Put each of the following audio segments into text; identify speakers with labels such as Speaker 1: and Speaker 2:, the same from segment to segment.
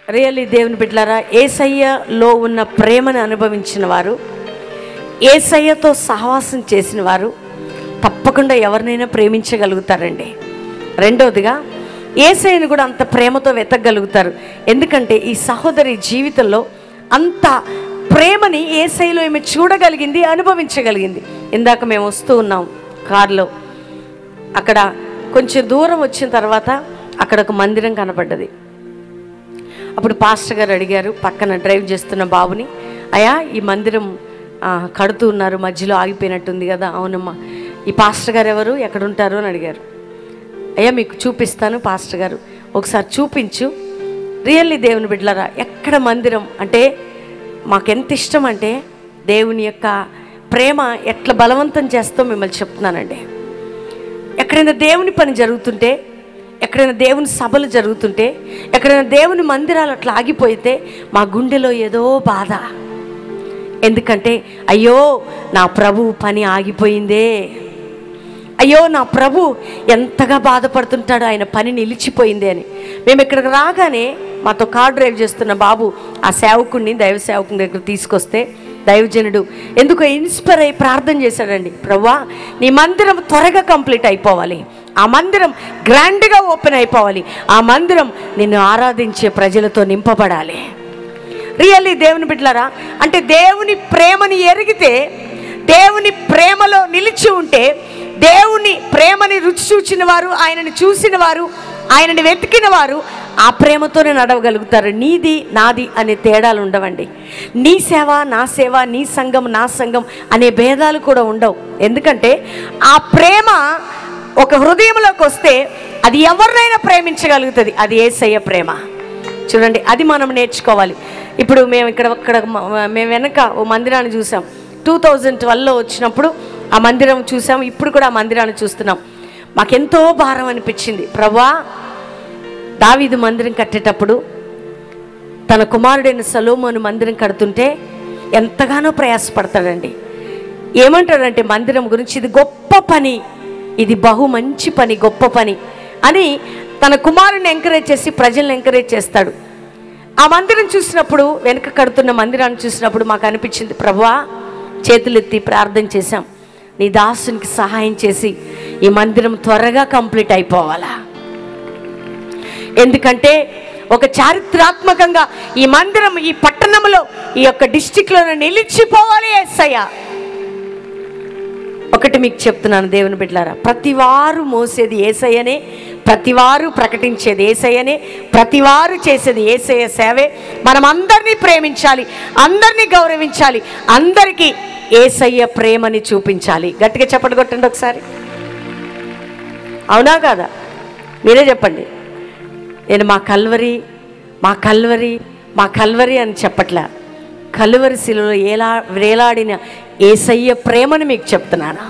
Speaker 1: Really దేవుని బిడ్డలారా, యేసయ్యలో ఉన్న ప్రేమను అనుభవించిన వారు, యేసయ్యతో సహవాసం చేసిన వారు తప్పకుండా ఎవరినైనా ప్రేమించగలుగుతారండి. రెండవదిగా యేసయ్యను కూడా అంత ప్రేమతో వెతకగలుగుతారు. ఎందుకంటే ఈ సహోదరి జీవితంలో అంత ప్రేమని యేసయ్యలో ఈమె చూడగలిగింది, అనుభవించగలిగింది. ఇందాక మేము వస్తూ ఉన్నాం కారులో, అక్కడ కొంచెం దూరం వచ్చిన తర్వాత అక్కడ ఒక మందిరం కనపడ్డది. అప్పుడు పాస్టర్ గారు అడిగారు పక్కన డ్రైవ్ చేస్తున్న బాబుని, అయ్యా ఈ మందిరం కడుతూ ఉన్నారు, మధ్యలో ఆగిపోయినట్టుంది కదా. అవునమ్మా, ఈ పాస్టర్ గారు ఎవరు, ఎక్కడుంటారు అని అడిగారు. అయ్యా మీకు చూపిస్తాను పాస్టర్ గారు, ఒకసారి చూపించు. రియల్లీ దేవుని బిడ్డలారా, ఎక్కడ మందిరం అంటే మాకెంత ఇష్టం అంటే దేవుని యొక్క ప్రేమ ఎట్లా బలవంతం చేస్తో మిమ్మల్ని చెప్తున్నానండి. ఎక్కడైనా దేవుని పని జరుగుతుంటే, ఎక్కడైనా దేవుని సభలు జరుగుతుంటే, ఎక్కడైనా దేవుని మందిరాలు అట్లా ఆగిపోయితే మా గుండెలో ఏదో బాధ. ఎందుకంటే అయ్యో నా ప్రభు పని ఆగిపోయిందే, అయ్యో నా ప్రభు ఎంతగా బాధపడుతుంటాడో, ఆయన పని నిలిచిపోయింది అని. మేము ఇక్కడికి రాగానే మాతో కార్ డ్రైవ్ చేస్తున్న బాబు ఆ సేవకుడిని, దైవ సేవకుని దగ్గర తీసుకొస్తే దైవజనుడు ఎందుకో ఇన్స్పైర్ అయ్యి ప్రార్థన చేశాడండి. ప్రభువా నీ మందిరం త్వరగా కంప్లీట్ అయిపోవాలి, ఆ మందిరం గ్రాండ్గా ఓపెన్ అయిపోవాలి, ఆ మందిరం నిన్ను ఆరాధించే ప్రజలతో నింపబడాలి. రియల్లీ దేవుని బిడ్డలారా, అంటే దేవుని ప్రేమని ఎరిగితే, దేవుని ప్రేమలో నిలిచి ఉంటే, దేవుని ప్రేమని రుచి చూచిన వారు, ఆయనని చూసిన వారు, ఆయనని వెతికిన వారు ఆ ప్రేమతోనే నడవగలుగుతారు. నీది నాది అనే తేడాలు ఉండవండి. నీ సేవ నా సేవ, నీ సంఘం నా సంఘం అనే భేదాలు కూడా ఉండవు. ఎందుకంటే ఆ ప్రేమ ఒక హృదయంలోకి వస్తే అది ఎవరినైనా ప్రేమించగలుగుతుంది. అది యేసయ్య ప్రేమ. చూడండి, అది మనం నేర్చుకోవాలి. ఇప్పుడు మేము మేము వెనక ఓ మందిరాన్ని చూసాం. 2012లో వచ్చినప్పుడు ఆ మందిరం చూసాం. ఇప్పుడు కూడా ఆ మందిరాన్ని చూస్తున్నాం. మాకెంతో భారం అనిపించింది. ప్రభువా దావీదు మందిరం కట్టేటప్పుడు తన కుమారుడైన సొలొమోను మందిరం కడుతుంటే ఎంతగానో ప్రయాసపడతాడండి. ఏమంటాడంటే మందిరం గురించి, ఇది గొప్ప పని, ఇది బహు మంచి పని, గొప్ప పని అని తన కుమారుని ఎంకరేజ్ చేసి ప్రజల్ని ఎంకరేజ్ చేస్తాడు. ఆ మందిరం చూసినప్పుడు, వెనక కడుతున్న మందిరాన్ని చూసినప్పుడు మాకు అనిపించింది, ప్రభువా చేతులెత్తి ప్రార్థన చేశాం, నీ దాసునికి సహాయం చేసి ఈ మందిరం త్వరగా కంప్లీట్ అయిపోవాలా. ఎందుకంటే ఒక చారిత్రాత్మకంగా ఈ మందిరం ఈ పట్టణంలో, ఈ యొక్క డిస్టిక్లో నిలిచిపోవాలి. యేసయ్య ఒకటి మీకు చెప్తున్నాను దేవుని బిడ్డలారా, ప్రతివారు మోసేది యేసయ్యనే, ప్రతివారు ప్రకటించేది యేసయ్యనే, ప్రతివారు చేసేది యేసయ్య సేవే. మనం అందరినీ ప్రేమించాలి, అందరినీ గౌరవించాలి, అందరికీ యేసయ్య ప్రేమని చూపించాలి. గట్టిగా చెప్పండి, కొట్టండి ఒకసారి. అవునా కాదా? మీరే చెప్పండి. నేను మా కల్వరి అని చెప్పట్లా, కల్వరి శిలువలో వేలాడిన యేసయ్య ప్రేమను మీకు చెప్తున్నాను.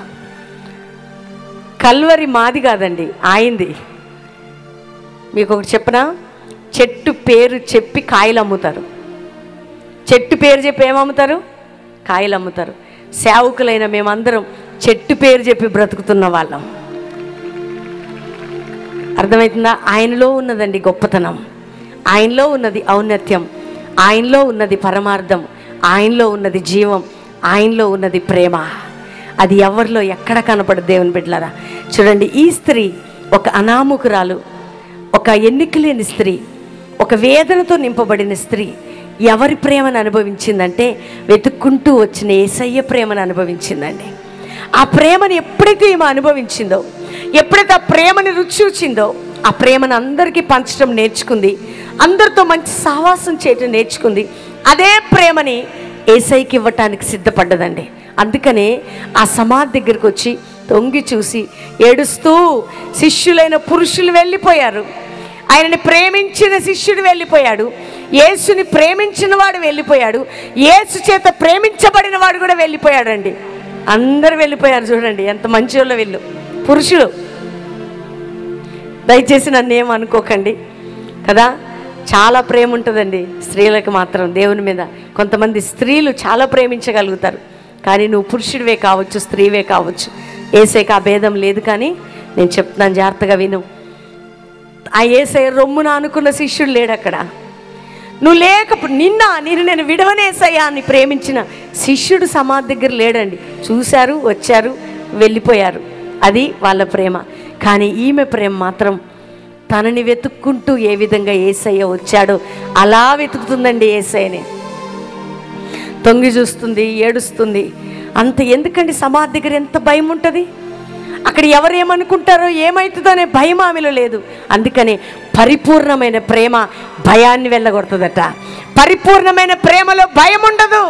Speaker 1: కల్వరి మాది కాదండి, ఆయనది. మీకు ఒకటి చెప్పనా, చెట్టు పేరు చెప్పి కాయలు అమ్ముతారు. చెట్టు పేరు చెప్పి ఏమమ్ముతారు? కాయలు అమ్ముతారు. సేవకులైన మేమందరం చెట్టు పేరు చెప్పి బ్రతుకుతున్న వాళ్ళం. అర్థమవుతుందా? ఆయనలో ఉన్నదండి గొప్పతనం, ఆయనలో ఉన్నది ఔన్నత్యం, ఆయనలో ఉన్నది పరమార్థం, ఆయనలో ఉన్నది జీవం, ఆయనలో ఉన్నది ప్రేమ. అది ఎవరిలో ఎక్కడ కనపడదు దేవుని బిడ్డలారా. చూడండి, ఈ స్త్రీ ఒక అనామకురాలు, ఒక ఎన్నికలేని స్త్రీ, ఒక వేదనతో నింపబడిన స్త్రీ ఎవరి ప్రేమను అనుభవించిందంటే వెతుక్కుంటూ వచ్చిన యేసయ్య ప్రేమను అనుభవించిందండి. ఆ ప్రేమను ఎప్పుడైతే ఈమె అనుభవించిందో, ఎప్పుడైతే ఆ ప్రేమని రుచి చూచిందో, ఆ ప్రేమను అందరికీ పంచడం నేర్చుకుంది, అందరితో మంచి సహవాసం చేయటం నేర్చుకుంది. అదే ప్రేమని యేసయ్యకి ఇవ్వటానికి సిద్ధపడ్డదండి. అందుకనే ఆ సమాధి దగ్గరికి వచ్చి తొంగి చూసి ఏడుస్తూ శిష్యులైన పురుషులు వెళ్ళిపోయారు. ఆయనని ప్రేమించిన శిష్యుడు వెళ్ళిపోయాడు, యేసుని ప్రేమించిన వాడు వెళ్ళిపోయాడు, యేసు చేత ప్రేమించబడిన వాడు కూడా వెళ్ళిపోయాడండి. అందరు వెళ్ళిపోయారు. చూడండి ఎంత మంచి వాళ్ళు వీళ్ళు పురుషులు. దయచేసి నన్ను ఏమనుకోకండి కదా, చాలా ప్రేమ ఉంటుందండి స్త్రీలకు మాత్రం దేవుని మీద. కొంతమంది స్త్రీలు చాలా ప్రేమించగలుగుతారు, కానీ నువ్వు పురుషుడివే కావచ్చు, స్త్రీవే కావచ్చు, యేసయ్యకి ఆ భేదం లేదు. కానీ నేను చెప్తున్నాను, జాగ్రత్తగా విను. ఆ యేసయ్య రొమ్మున అనుకున్న శిష్యుడు లేడు అక్కడ. నువ్వు లేకపోతే నేను విడవను యేసయ్యా అని ప్రేమించిన శిష్యుడు సమాధి దగ్గర లేడండి. చూశారు, వచ్చారు, వెళ్ళిపోయారు. అది వాళ్ళ ప్రేమ. కానీ ఈమె ప్రేమ మాత్రం తనని వెతుక్కుంటూ ఏ విధంగా యేసయ్య వచ్చాడో అలా వెతుకుతుందండి. యేసయ్యని తొంగి చూస్తుంది, ఏడుస్తుంది. అంత ఎందుకండి? సమాధి దగ్గర ఎంత భయం ఉంటుంది. అక్కడ ఎవరేమనుకుంటారో, ఏమవుతుందో అనే భయం ఆమెలో లేదు. అందుకని పరిపూర్ణమైన ప్రేమ భయాన్ని వెళ్ళగొడుతుందట. పరిపూర్ణమైన ప్రేమలో భయం ఉండదు.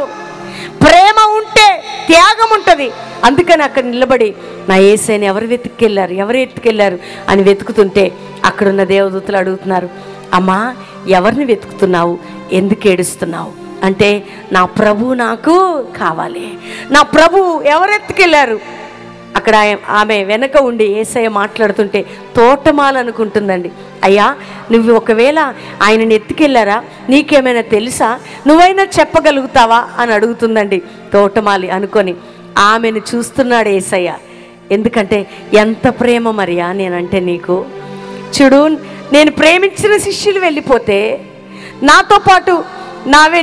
Speaker 1: ప్రేమ ఉంటే త్యాగం ఉంటుంది. అందుకని అక్కడ నిలబడి నా యేసయ్యని ఎవరు ఎత్తుకెళ్ళారు అని వెతుకుతుంటే అక్కడున్న దేవదూతలు అడుగుతున్నారు, అమ్మా ఎవరిని వెతుకుతున్నావు, ఎందుకు ఏడుస్తున్నావు అంటే, నా ప్రభు నాకు కావాలి. నా ప్రభు ఎవరెత్తుకెళ్ళారు? అక్కడ ఆమె వెనక ఉండి యేసయ్య మాట్లాడుతుంటే తోటమాల అనుకుంటుందండి, అయ్యా నువ్వు ఒకవేళ ఆయనని ఎత్తుకెళ్ళారా, నీకేమైనా తెలుసా, నువ్వైనా చెప్పగలుగుతావా అని అడుగుతుందండి తోటమాలి అనుకొని. ఆమెను చూస్తున్నాడు యేసయ్య. ఎందుకంటే ఎంత ప్రేమ మరియా నేనంటే నీకు. చూడు, నేను ప్రేమించిన శిష్యులు వెళ్ళిపోతే, నాతో పాటు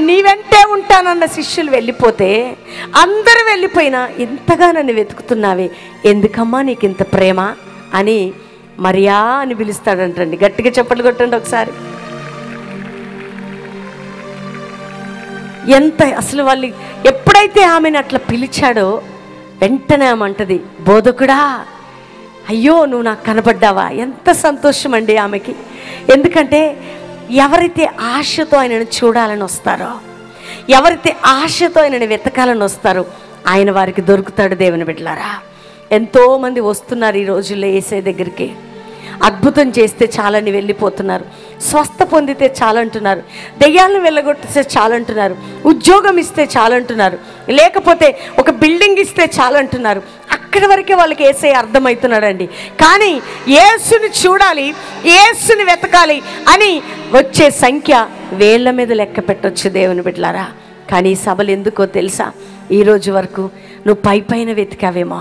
Speaker 1: నీ వెంటే ఉంటానన్న శిష్యులు వెళ్ళిపోతే, అందరూ వెళ్ళిపోయినా ఇంతగా నన్ను వెతుకుతున్నావే, ఎందుకమ్మా నీకు ఇంత ప్రేమ అని మరియా అని పిలుస్తాడంటండి. గట్టిగా చప్పట్లు కొట్టండి ఒకసారి. ఎంత అసలు వాళ్ళు ఎప్పుడైతే ఆమెను అట్లా పిలిచాడో వెంటనే ఆమంటది, బోధకుడా అయ్యో నువ్వు నాకు కనబడ్డావా. ఎంత సంతోషం అండి ఆమెకి. ఎందుకంటే ఎవరైతే ఆశతో ఆయనను చూడాలని వస్తారో, ఎవరైతే ఆశతో ఆయనను వెతకాలని వస్తారో ఆయన వారికి దొరుకుతాడు. దేవుని బిడ్డలారా, ఎంతోమంది వస్తున్నారు ఈ రోజుల్లో యేసయ్య దగ్గరికి. అద్భుతం చేస్తే చాలని వెళ్ళిపోతున్నారు, స్వస్థ పొందితే చాలంటున్నారు, దెయ్యాలను వెళ్ళగొట్టిస్తే చాలంటున్నారు, ఉద్యోగం ఇస్తే చాలంటున్నారు, లేకపోతే ఒక బిల్డింగ్ ఇస్తే చాలంటున్నారు. అక్కడి వరకే వాళ్ళకి యేసయ్య అర్థమవుతున్నాడండి. కానీ యేసుని చూడాలి, యేసుని వెతకాలి అని వచ్చే సంఖ్య వేళ్ల మీద లెక్క పెట్టొచ్చు దేవుని బిడ్డలారా. కానీ ఈ సభలు ఎందుకో తెలుసా, ఈరోజు వరకు నువ్వు పైన వెతికావేమో,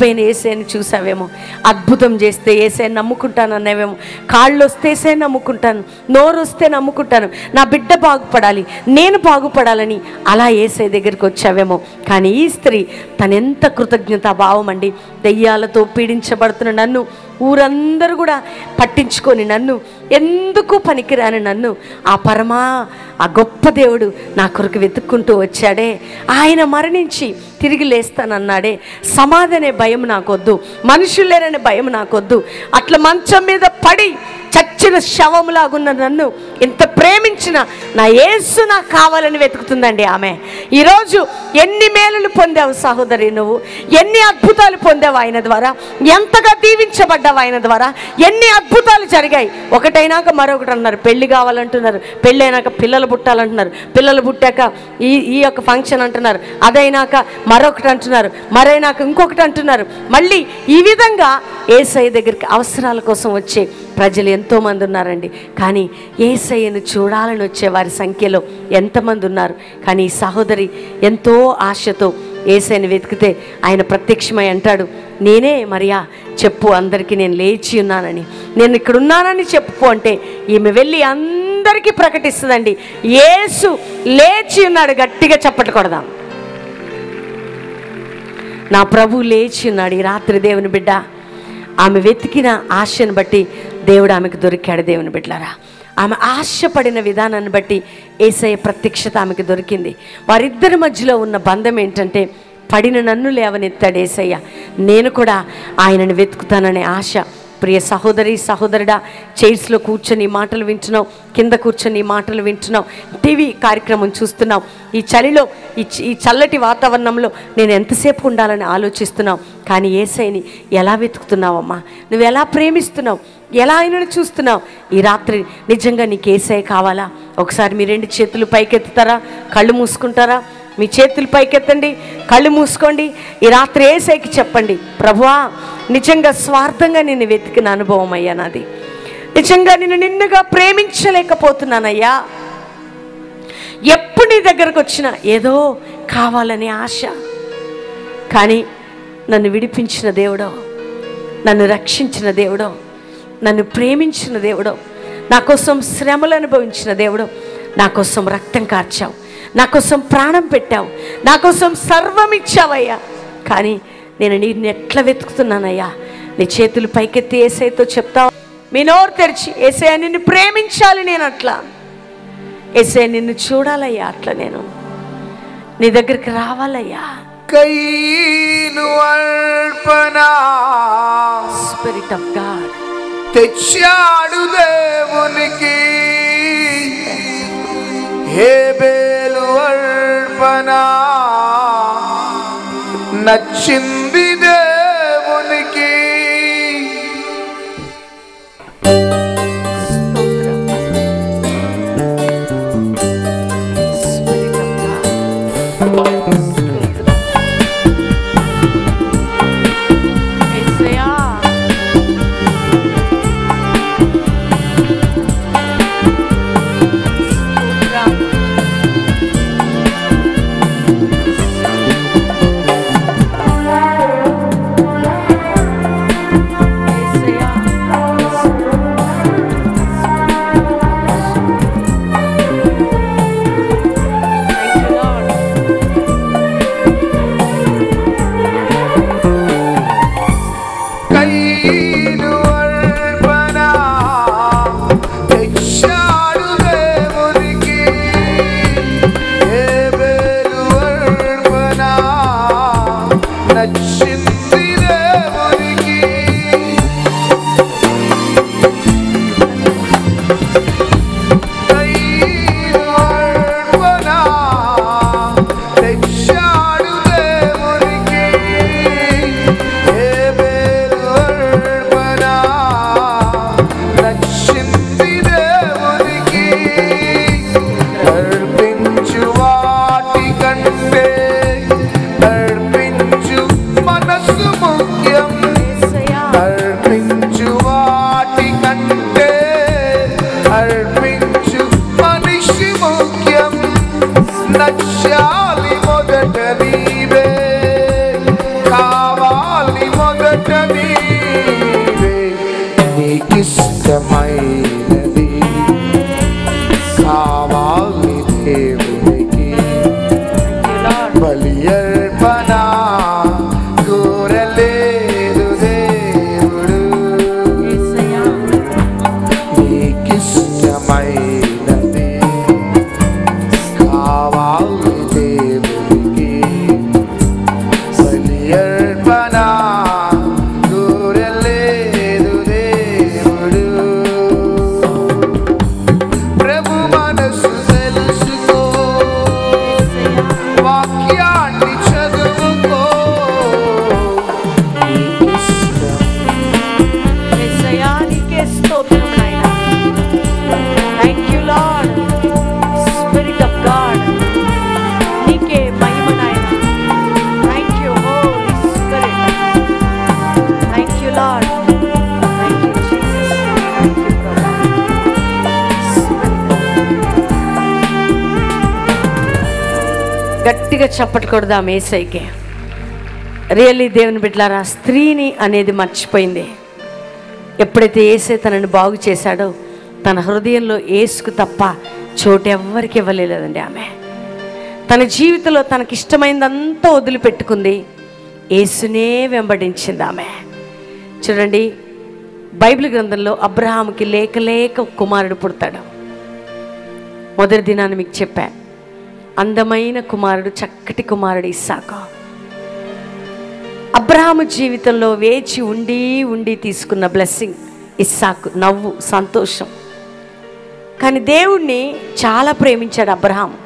Speaker 1: పైన యేసయ్యని చూసావేమో, అద్భుతం చేస్తే యేసయ్యని నమ్ముకుంటాను అన్నావేమో, కాళ్ళు వస్తే యేసయ్యని నమ్ముకుంటాను, నోరు వస్తే నమ్ముకుంటాను, నా బిడ్డ బాగుపడాలి, నేను బాగుపడాలని అలా యేసయ్య దగ్గరికి వచ్చావేమో. కానీ ఈ స్త్రీ తనెంత కృతజ్ఞతా భావం అండి. దెయ్యాలతో పీడించబడుతున్న నన్ను, ఊరందరూ కూడా పట్టించుకొని నన్ను, ఎందుకు పనికిరాని నన్ను ఆ గొప్ప దేవుడు నా కొరకు వెతుక్కుంటూ వచ్చాడే, ఆయన మరణించి తిరిగి లేస్తానన్నాడే, సమాధి అనే భయం నాకొద్దు, మనుషులు లేరనే భయం నాకొద్దు, అట్లా మంచం మీద పడి చచ్చిన శవంలాగున్న నన్ను ఇంత ప్రేమించిన నా యేసు నాకు కావాలని వెతుకుతుందండి ఆమె. ఈరోజు ఎన్ని మేలులు పొందావు సహోదరి, నువ్వు ఎన్ని అద్భుతాలు పొందావు ఆయన ద్వారా, ఎంతగా దీవించబడ్డావు ఆయన ద్వారా, ఎన్ని అద్భుతాలు జరిగాయి. ఒకటైనాక మరొకటి అన్నారు, పెళ్లి కావాలంటున్నారు, పెళ్ళి అయినాక పిల్లలు పుట్టాలంటున్నారు, పిల్లలు పుట్టాక ఈ యొక్క ఫంక్షన్ అంటున్నారు, అదైనాక మరొకటి అంటున్నారు, మరైనాక ఇంకొకటి అంటున్నారు. మళ్ళీ ఈ విధంగా యేసయ్య దగ్గరికి అవసరాల కోసం వచ్చే ప్రజలు ఎంతోమంది ఉన్నారండి. కానీ యేసయ్యను చూడాలని వచ్చే వారి సంఖ్యలో ఎంతమంది ఉన్నారు. కానీ ఈ సహోదరి ఎంతో ఆశతో యేసయ్యను వెతికితే ఆయన ప్రత్యక్షమై అంటాడు, నేనే మరియా, చెప్పు అందరికీ నేను లేచి ఉన్నానని, నేను ఇక్కడ ఉన్నానని చెప్పు అంటే ఈమె వెళ్ళి అందరికీ ప్రకటిస్తుందండి, యేసు లేచి ఉన్నాడు. గట్టిగా చప్పట్లు కొడదాం. నా ప్రభు లేచి ఉన్నాడు. ఈ రాత్రి దేవుని బిడ్డ ఆమె వెతికిన ఆశను బట్టి దేవుడు ఆమెకు దొరికాడు. దేవుని బిడ్డలారా, ఆమె ఆశపడిన విధానాన్ని బట్టి యేసయ్య ప్రత్యక్షత ఆమెకు దొరికింది. వారిద్దరి మధ్యలో ఉన్న బంధం ఏంటంటే, పడిన నన్ను లేవనెత్తాడు యేసయ్య, నేను కూడా ఆయనను వెతుకుతాననే ఆశ. ప్రియ సహోదరి సహోదరుడా, చైర్స్లో కూర్చొని మాటలు వింటున్నావు, కింద కూర్చొని మాటలు వింటున్నావు, టీవీ కార్యక్రమం చూస్తున్నావు, ఈ చలిలో ఈ చల్లటి వాతావరణంలో నేను ఎంతసేపు ఉండాలని ఆలోచిస్తున్నావు. కానీ యేసయ్యని ఎలా వెతుకుతున్నావమ్మా, నువ్వు ఎలా ప్రేమిస్తున్నావు, ఎలా ఆయనను చూస్తున్నావు? ఈ రాత్రి నిజంగా నీకు యేసయ్య కావాలా? ఒకసారి మీ 2 చేతులు పైకెత్తుతారా, కళ్ళు మూసుకుంటారా? మీ చేతులు పైకెత్తండి, కళ్ళు మూసుకోండి. ఈ రాత్రి యేసయ్యకి చెప్పండి, ప్రభువా నిజంగా స్వార్థంగా నిన్ను వెతికిన అనుభవం అయ్యా నాది, నిజంగా నిన్నుగా ప్రేమించలేకపోతున్నానయ్యా, ఎప్పుడు నీ దగ్గరకు వచ్చినా ఏదో కావాలనే ఆశ. కానీ నన్ను విడిపించిన దేవుడో, నన్ను రక్షించిన దేవుడో, నన్ను ప్రేమించిన దేవుడో, నా కోసం శ్రమలు అనుభవించిన దేవుడో, నా కోసం రక్తం కార్చావు, నా కోసం ప్రాణం పెట్టావు, నా కోసం సర్వం ఇచ్చావయ్యా. కానీ నేను నిన్ను ఎట్లా వెతుకుతున్నానయ్యా? నీ చేతులు పైకెత్తి యేసయ్యతో చెప్తావు, మీ నోరు తెరిచి, యేసయ్య నిన్ను ప్రేమించాలి, నేను అట్లా యేసయ్య నిన్ను చూడాలయ్యా, అట్లా నేను నీ దగ్గరికి రావాలయ్యా.
Speaker 2: కయీను అర్పణ
Speaker 1: స్పిరిట్ ఆఫ్ గాడ్
Speaker 2: తెచ్చాడు దేవునికి, హేబేలు అర్పణ నచ్చింది దేవునికి. నచ్చాలి మొదట నీవే, కావాలి మొదట నీవే, నీకిష్టమైనది కావాలి దేవునికి. బలి అర్పణ కోరలేదు దేవుడు, నీకిష్టమైనది కావాలి దేవునికి. బలి అర్పణ కోరలేదు దేవుడు. ప్రభు మనసు తెలుసుకో, వాక్యాన్ని చదువుకో,
Speaker 1: నీకే స్తోత్రం నాయనా. Thank you Lord, spirit of God, నీకే మహిమ నాయనా. Thank you holy spirit, thank you Lord, thank you Jesus, thank you ప్రభు. గట్టిగా చప్పట్లు కొడదాం యేసయ్యకి. రియల్లీ దేవుని బిడ్డలారా, స్త్రీని అనేది మర్చిపోయింది. ఎప్పుడైతే యేసయ్య తనని బాగు చేశాడో తన హృదయంలో యేసుకు తప్ప చోటు ఎవ్వరికి ఇవ్వలేదండి. ఆమె తన జీవితంలో తనకిష్టమైందంతా వదిలిపెట్టుకుంది, యేసునే వెంబడించింది ఆమె. చూడండి, బైబిల్ గ్రంథంలో అబ్రహాముకి లేక లేక కుమారుడు పుడతాడు. మొదటి దినాన్ని మీకు చెప్పా, అందమైన కుమారుడు, చక్కటి కుమారుడు ఇస్సాకు. అబ్రహాము జీవితంలో వేచి ఉండి ఉండి తీసుకున్న బ్లెస్సింగ్ ఇస్సాకు, నవ్వు, సంతోషం. కానీ దేవుణ్ణి చాలా ప్రేమించాడు అబ్రహాము.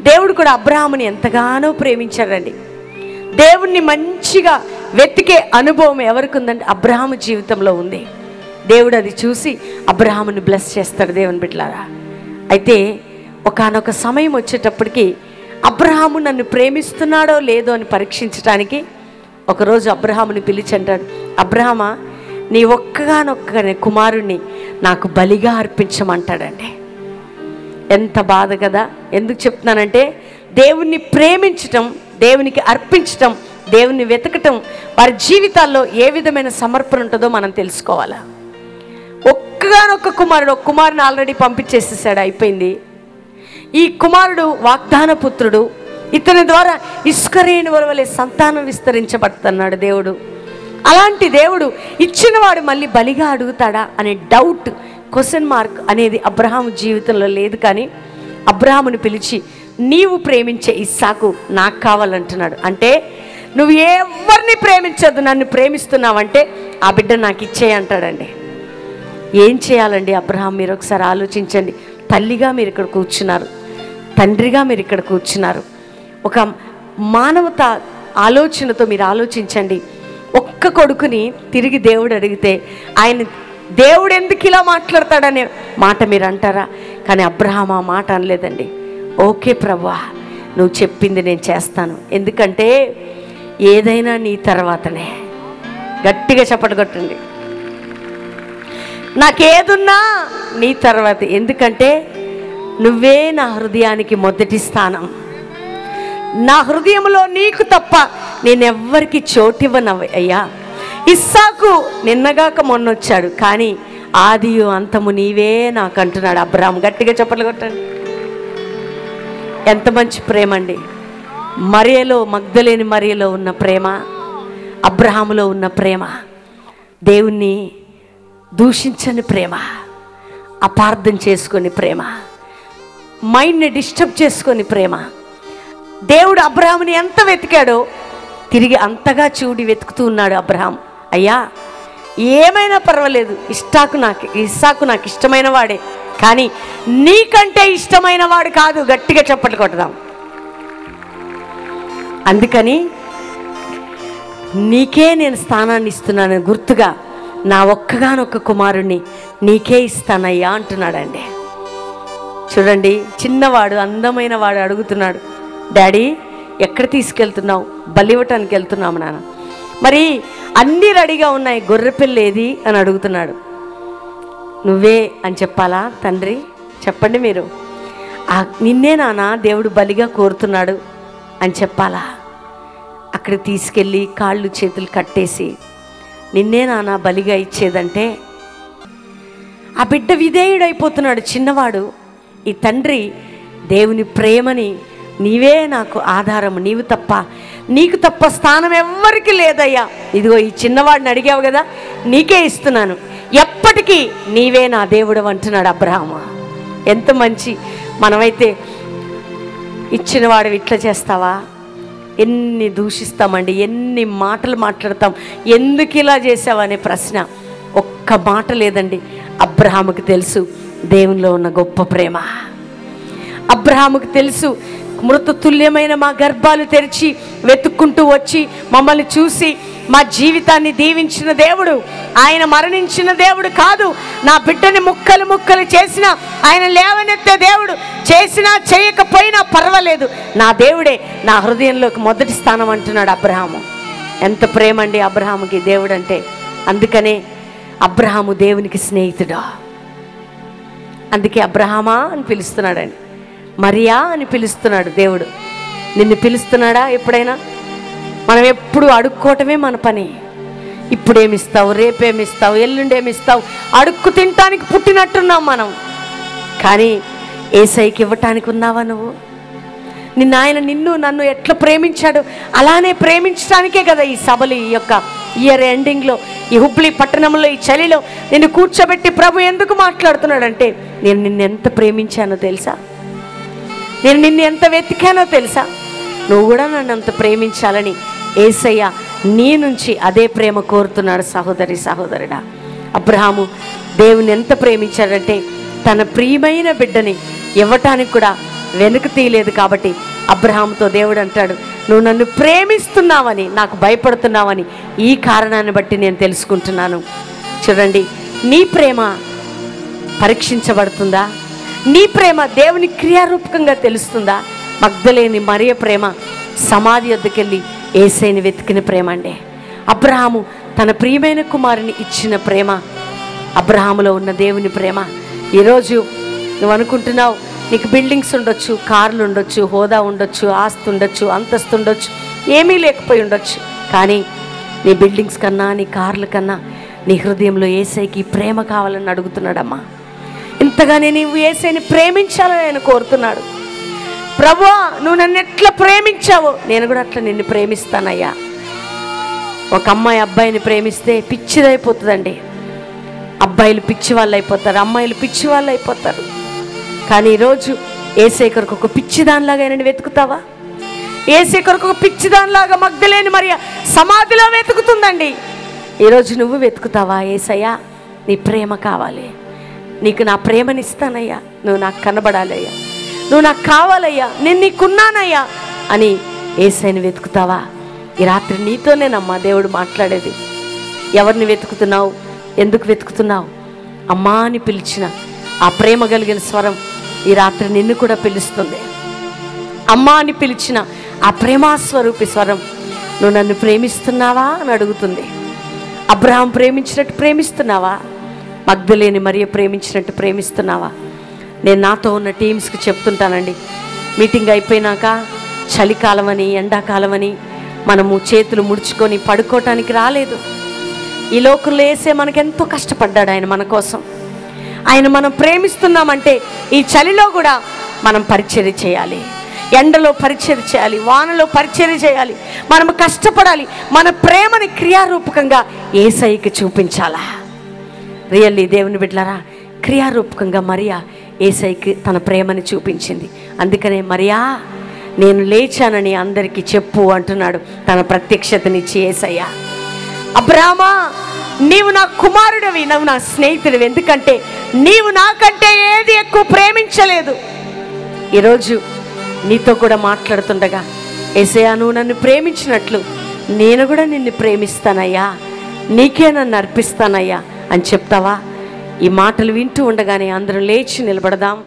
Speaker 1: దేవుడు కూడా అబ్రహాముని ఎంతగానో ప్రేమించాడండి. దేవుణ్ణి మంచిగా వెతికే అనుభవం ఎవరికి ఉందంటే అబ్రహాము జీవితంలో ఉంది. దేవుడు అది చూసి అబ్రహాముని బ్లెస్ చేస్తాడు దేవుని బిడ్డలారా. అయితే ఒకానొక సమయం వచ్చేటప్పటికి అబ్రహాము నన్ను ప్రేమిస్తున్నాడో లేదో అని పరీక్షించడానికి ఒకరోజు అబ్రహాముని పిలిచి అంటాడు, అబ్రహామా, నీ ఒక్కగానొక్క కుమారుణ్ణి నాకు బలిగా అర్పించమంటాడండి. ఎంత బాధ కదా. ఎందుకు చెప్తున్నానంటే దేవుణ్ణి ప్రేమించటం, దేవునికి అర్పించటం, దేవుణ్ణి వెతకటం వారి జీవితాల్లో ఏ విధమైన సమర్పణ ఉంటుందో మనం తెలుసుకోవాలా. ఒక్కగానొక్క కుమారుడు, ఒక కుమారుని ఆల్రెడీ పంపించేసేసాడు, అయిపోయింది. ఈ కుమారుడు వాగ్దాన పుత్రుడు, ఇతని ద్వారా ఇస్కరేణువుల వలె సంతానం విస్తరించబడుతున్నాడు దేవుడు. అలాంటి దేవుడు ఇచ్చినవాడు మళ్ళీ బలిగా అడుగుతాడా అనే డౌట్, క్వశ్చన్ మార్క్ అనేది అబ్రహాము జీవితంలో లేదు. కానీ అబ్రహాముని పిలిచి నీవు ప్రేమించే ఇస్సాకు నాకు కావాలంటున్నాడు. అంటే నువ్వు ఎవరిని ప్రేమించద్దు, నన్ను ప్రేమిస్తున్నావంటే ఆ బిడ్డ నాకు ఇచ్చేయి అంటాడండి. ఏం చేయాలండి అబ్రహాం? మీరు ఒకసారి ఆలోచించండి. తల్లిగా మీరు ఇక్కడ కూర్చున్నారు, తండ్రిగా మీరు ఇక్కడ కూర్చున్నారు. ఒక మానవత ఆలోచనతో మీరు ఆలోచించండి. ఒక్క కొడుకుని తిరిగి దేవుడు అడిగితే ఆయన దేవుడు ఎందుకు ఇలా మాట్లాడతాడనే మాట మీరు అంటారా? కానీ అబ్రహాం ఆ మాట అనలేదండి. ఓకే ప్రభువా, నువ్వు చెప్పింది నేను చేస్తాను, ఎందుకంటే ఏదైనా నీ తర్వాతనే. గట్టిగా చప్పట్లు కొట్టండి. నాకేదున్నా నీ తర్వాత, ఎందుకంటే నువ్వే నా హృదయానికి మొదటి స్థానం. నా హృదయంలో నీకు తప్ప నేనెవ్వరికి చోటివ్వను అయ్యా. ఇస్సాకు నిన్నగాక మొన్నొచ్చాడు, కానీ ఆదియు అంతము నీవే నాకు అంటున్నాడు అబ్రహాం. గట్టిగా చప్పట్లు కొట్టండి. ఎంత మంచి ప్రేమ అండి! మరియలో, మగ్దలేని మరియలో ఉన్న ప్రేమ, అబ్రహాములో ఉన్న ప్రేమ, దేవుణ్ణి దూషించని ప్రేమ, అపార్థం చేసుకొని ప్రేమ, మైండ్ని డిస్టర్బ్ చేసుకొని ప్రేమ. దేవుడు అబ్రహాముని ఎంత వెతికాడో తిరిగి అంతగా చూడి వెతుకుతూ ఉన్నాడు అబ్రహాం. అయ్యా ఏమైనా పర్వాలేదు, ఇస్సాకు నాకు ఇష్టమైన వాడే, కానీ నీకంటే ఇష్టమైన వాడు కాదు. గట్టిగా చప్పట్లు కొట్టదాం. అందుకని నీకే నేను స్థానాన్ని ఇస్తున్నాను, గుర్తుగా నా ఒక్కగానొక్క కుమారుణ్ణి నీకే ఇస్తానయ్యా అంటున్నాడండి. చూడండి, చిన్నవాడు, అందమైన వాడు అడుగుతున్నాడు, డాడీ ఎక్కడ తీసుకెళ్తున్నావు? బలివ్వటానికి వెళ్తున్నాము నాన్న. మరి అన్నీ రెడీగా ఉన్నాయి, గొర్రెపిల్ల ఏది అని అడుగుతున్నాడు. నువ్వే అని చెప్పాలా? తండ్రి చెప్పండి మీరు, నిన్నే నాన్న దేవుడు బలిగా కోరుతున్నాడు అని చెప్పాలా? అక్కడ తీసుకెళ్ళి కాళ్ళు చేతులు కట్టేసి నిన్నే నాన్న బలిగా ఇచ్చేదంటే ఆ బిడ్డ విధేయుడైపోతున్నాడు, చిన్నవాడు. ఈ తండ్రి దేవుని ప్రేమని, నీవే నాకు ఆధారము, నీకు తప్ప స్థానం ఎవ్వరికి లేదయ్యా, ఇదిగో ఈ చిన్నవాడిని అడిగావు కదా, నీకే ఇస్తున్నాను, ఎప్పటికీ నీవే నా దేవుడు అంటున్నాడు అబ్రహాము. ఎంత మంచి! మనమైతే ఇచ్చినవాడు ఇట్లా చేస్తావా? ఎన్ని దూషిస్తామండి, ఎన్ని మాటలు మాట్లాడతాం, ఎందుకు ఇలా చేసావనే ప్రశ్న. ఒక్క మాట లేదండి. అబ్రహాముకి తెలుసు దేవునిలో ఉన్న గొప్ప ప్రేమ. అబ్రహాముకి తెలుసు మృతతుల్యమైన మా గర్భాలు తెరిచి వెతుక్కుంటూ వచ్చి మమ్మల్ని చూసి మా జీవితాన్ని దీవించిన దేవుడు, ఆయన మరణించిన దేవుడు కాదు. నా బిడ్డని ముక్కలు ముక్కలు చేసిన ఆయన లేవనెత్తే దేవుడు, చేసినా చేయకపోయినా పర్వాలేదు, నా దేవుడే నా హృదయంలోకి మొదటి స్థానం అంటున్నాడు అబ్రహాము. ఎంత ప్రేమ అండి అబ్రహాముకి దేవుడు అంటే. అందుకనే అబ్రహాము దేవునికి స్నేహితుడు. అందుకే అబ్రహామా అని పిలుస్తున్నాడండి, మరియా అని పిలుస్తున్నాడు దేవుడు. నిన్ను పిలుస్తున్నాడా ఎప్పుడైనా? మనం ఎప్పుడు అడుక్కోవటమే మన పని. ఇప్పుడేమిస్తావు, రేపేమిస్తావు, ఎల్లుండేమిస్తావు, అడుక్కు తినటానికి పుట్టినట్టున్నాం మనం. కానీ ఏసైకి ఇవ్వటానికి ఉన్నావా నువ్వు? ఆయన నన్ను ఎట్లా ప్రేమించాడు అలానే ప్రేమించడానికే కదా ఈ సభలు, ఈ యొక్క ఇయర్ ఎండింగ్లో, ఈ హుబ్లీ పట్టణంలో, ఈ చలిలో నిన్ను కూర్చోబెట్టి ప్రభు ఎందుకు మాట్లాడుతున్నాడంటే, నేను నిన్ను ఎంత ప్రేమించానో తెలుసా, నేను నిన్ను ఎంత వెతికానో తెలుసా, నువ్వు కూడా నన్ను అంత ప్రేమించాలని యేసయ్య నీ నుంచి అదే ప్రేమ కోరుతున్నాడు. సహోదరి సహోదరుడా, అబ్రహాము దేవుని ఎంత ప్రేమించాడంటే తన ప్రియమైన బిడ్డని ఇవ్వటానికి కూడా వెనుక తీయలేదు. కాబట్టి అబ్రహాముతో దేవుడు అంటాడు, నువ్వు నన్ను ప్రేమిస్తున్నావని, నాకు భయపడుతున్నావని ఈ కారణాన్ని బట్టి నేను తెలుసుకుంటున్నాను. చూడండి, నీ ప్రేమ పరీక్షించబడుతుందా? నీ ప్రేమ దేవుని క్రియారూపకంగా తెలుస్తుందా? మగ్దలేని మరియ ప్రేమ సమాధి వద్దకెళ్ళి యేసయ్యని వెతికిన ప్రేమ అండి. అబ్రహాము తన ప్రియమైన కుమారుని ఇచ్చిన ప్రేమ, అబ్రహాములో ఉన్న దేవుని ప్రేమ. ఈరోజు నువ్వు అనుకుంటున్నావు నీకు బిల్డింగ్స్ ఉండొచ్చు, కార్లు ఉండొచ్చు, హోదా ఉండొచ్చు, ఆస్తి ఉండొచ్చు, అంతస్తు ఉండొచ్చు, ఏమీ లేకపోయి ఉండొచ్చు. కానీ నీ బిల్డింగ్స్ కన్నా, నీ కార్ల కన్నా నీ హృదయంలో యేసయ్యకి ప్రేమ కావాలని అడుగుతున్నాడమ్మా. ఇంతగానే నీవు యేసయ్యని ప్రేమించాలని ఆయన కోరుతున్నాడు. ప్రభువా నువ్వు నన్ను ఎట్లా ప్రేమించావో నేను కూడా అట్లా నిన్ను ప్రేమిస్తానయ్యా. ఒక అమ్మాయి అబ్బాయిని ప్రేమిస్తే పిచ్చిదైపోతుందండి. అబ్బాయిలు పిచ్చి వాళ్ళు అయిపోతారు, అమ్మాయిలు పిచ్చి వాళ్ళు అయిపోతారు. కానీ ఈరోజు యేసయ్య కొరకు ఒక పిచ్చిదానిలాగా నేను వెతుకుతావా? యేసయ్య కొరకు ఒక పిచ్చిదానిలాగా మగ్దలేని మరియ సమాధిలో వెతుకుతుందండి. ఈరోజు నువ్వు వెతుకుతావా? యేసయ్యా నీ ప్రేమ కావాలి, నీకు నా ప్రేమనిస్తానయ్యా, నువ్వు నాకు కనబడాలయ్యా, నువ్వు నాకు కావాలయ్యా, నేను నీకున్నానయ్యా అని యేసయ్యని వెతుకుతావా? ఈ రాత్రి నీతోనేనమ్మా దేవుడు మాట్లాడేది. ఎవరిని వెతుకుతున్నావు? ఎందుకు వెతుకుతున్నావు? అమ్మా అని పిలిచిన ఆ ప్రేమ కలిగిన స్వరం ఈ రాత్రి నిన్ను కూడా పిలుస్తుంది. అమ్మా అని పిలిచిన ఆ ప్రేమాస్వరూపి స్వరం నువ్వు నన్ను ప్రేమిస్తున్నావా అని అడుగుతుంది. అబ్రహాం ప్రేమించినట్టు ప్రేమిస్తున్నావా? మగ్దలేని మరియ ప్రేమించినట్టు ప్రేమిస్తున్నావా? నేను నాతో ఉన్న టీమ్స్కి చెప్తుంటానండి, మీటింగ్ అయిపోయినాక చలికాలం అని ఎండాకాలం అని మనము చేతులు ముడుచుకొని పడుకోవటానికి రాలేదు. ఈ లోకంలో వేసే మనకెంతో కష్టపడ్డాడు ఆయన మన కోసం. ఆయన మనం ప్రేమిస్తున్నామంటే ఈ చలిలో కూడా మనం పరిచర్య చేయాలి, ఎండలో పరిచర్య చేయాలి, వానలో పరిచర్య చేయాలి, మనం కష్టపడాలి. మన ప్రేమని క్రియారూపకంగా యేసయ్యకి చూపించాలా? రియల్లీ దేవుని బిడ్డలారా, క్రియారూపకంగా మరియా యేసయ్యకి తన ప్రేమని చూపించింది. అందుకనే మరియా నేను లేచానని అందరికీ చెప్పు అంటున్నాడు తన ప్రత్యక్షతనిచ్చి యేసయ్య. అబ్రామా నీవు నా కుమారుడివి, నువ్వు నా స్నేహితుడివి, ఎందుకంటే నీవు నాకంటే ఏది ఎక్కువ ప్రేమించలేదు. ఈరోజు నీతో కూడా మాట్లాడుతుండగా యేసయ్యా నువ్వు నన్ను ప్రేమించినట్లు నేను కూడా నిన్ను ప్రేమిస్తానయ్యా, నీకే నన్ను అర్పిస్తానయ్యా అని చెప్తావా? ఈ మాటలు వింటూ ఉండగానే అందరూ లేచి నిలబడదాం.